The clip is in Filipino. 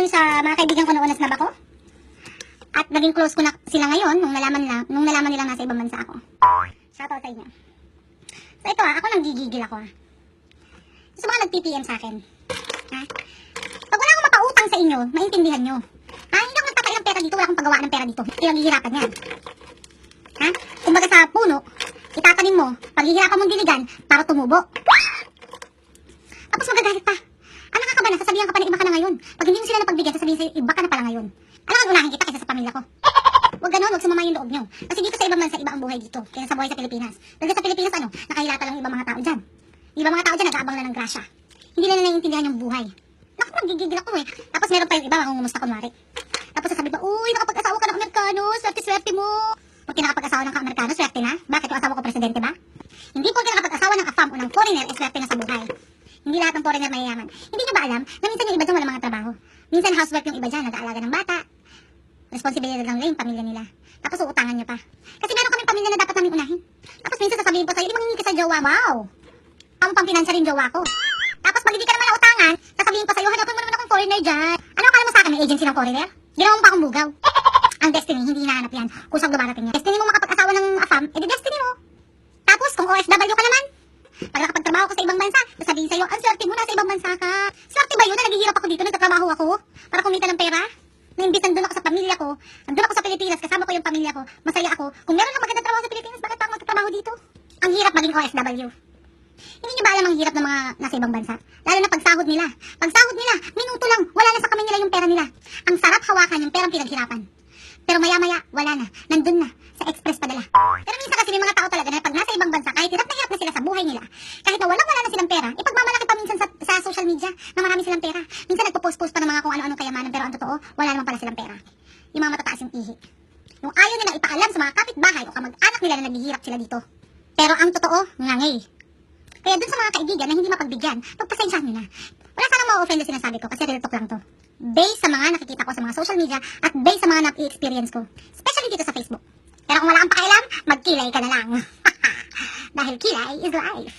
yun sa mga kaibigan ko noon na snub ako. At naging close ko na sila ngayon nung nalaman nilang nasa ibang bansa ako. Shoutout sa inyo. So ito ako nang gigigil ako So mga nag-PPM sa akin. Ha? Pag wala akong mapautang sa inyo, maintindihan nyo. Ha? Hindi ako nagtatayo ng pera dito, wala akong paggawa ng pera dito. Pinaghihirapan yan. Ha? Kumbaga sa puno, itatanim mo, paghihirapan mong diligan para tumubo. Tapos magagalit pa. Ang nakakaba na, sasabihan ka pa na iba ka na ngayon. Pag hindi mo sila napagbigyan, sasabihin sa'yo, iba ka na pala ngayon. Alam nga, unahin kita kaysa sa pamilya ko. Huwag ganun, huwag sumama yung loob nyo. Kasi dito sa ibang bansa, iba ang buhay dito. Kaya sa buhay sa Pilipinas. Dahil sa Pilipinas, nakahilata lang yung ibang mga tao dyan. Yung ibang mga tao dyan, nag-aabang na ng grasya. Hindi na naiintindihan yung buhay. Naku, nagigigil ako Tapos meron pa yung iba, mangungumusta kunwari. Tapos sasabi pa, uy, nakapag-asawa ka ng Amerikano, swerte-swerte mo. Pag nakapag-asawa ng Amerikano, swerte na. Bakit yung asawa ko presidente ba? Hindi po nakapag-asawa ng AFAM o ng foreigner, swerte na sa buhay. Hindi lahat ng foreigner mayayaman. Hindi nyo ba alam na minsan yung iba dyan wala mga trabaho? Minsan housework yung iba dyan, nag-aalaga ng bata. Responsibilidad lang nila yung pamilya nila. Tapos uutangan nyo pa. Kasi meron kaming pamilya na dapat namin unahin. Tapos minsan sasabihin pa sa'yo, di mangingi ka sa jowa. Wow! Ang pampinansa rin jowa ko. Tapos pag hindi ka naman nautangan, sasabihin pa sa'yo, hanapin mo naman akong foreigner dyan. Ano akala mo sa akin, may agency ng foreigner? Ginawa mo pa akong bugaw. Ang destiny, hindi hinahanap yan. Kung saan dumarating yan. Destiny mo makapag-asawa ng AFAM, edi destiny mo. Tapos kung OFW ka naman, pag nakapagtrabaho ka sa ibang bansa, sasabihin sa'yo, ang swerte mo, nasa ibang bansa ka. Swerte ba yun na naghihirap ako dito, nagtatrabaho ako para kumita ng pera? Na imbis nandun ako sa pamilya ko, nandun ako sa Pilipinas, kasama ko yung pamilya ko, masaya ako. Kung meron lang magandang trabaho sa Pilipinas, bakit pa ako magtatrabaho dito? Ang hirap maging OFW. Hindi nyo ba alam ang hirap ng mga nasa ibang bansa? Lalo na pagsahod nila. Pagsahod nila, minuto lang, wala na sa kamay nila yung pera nila. Ang sarap hawakan yung perang pinaghirapan. Pero maya-maya, wala na. Nandun na. Sa express padala. Pero minsan kasi may mga tao talaga na pag nasa ibang bansa, kahit hirap na sila sa buhay nila, kahit na wala na silang pera, ipagmamalaki pa minsan sa social media na marami silang pera. Minsan nagpo-post-post pa ng mga kung ano-ano kayamanan, pero ang totoo, wala naman pala silang pera. Yung mga matataas yung ihi. Yung ayaw nila ipaalam sa mga kapitbahay o kamag-anak nila na naghihirap sila dito. Pero ang totoo, ngangay. Kaya dun sa mga kaibigan na hindi mapagbigyan, pagpasensyahan nyo na. Wala sanang ma-offend na sinasabi ko kasi real talk lang to. Based sa mga nakikita ko sa mga social media at based sa mga na-experience ko. Especially dito sa Facebook. Pero kung wala kang pakialam, magkilay ka na lang. Dahil kilay is life.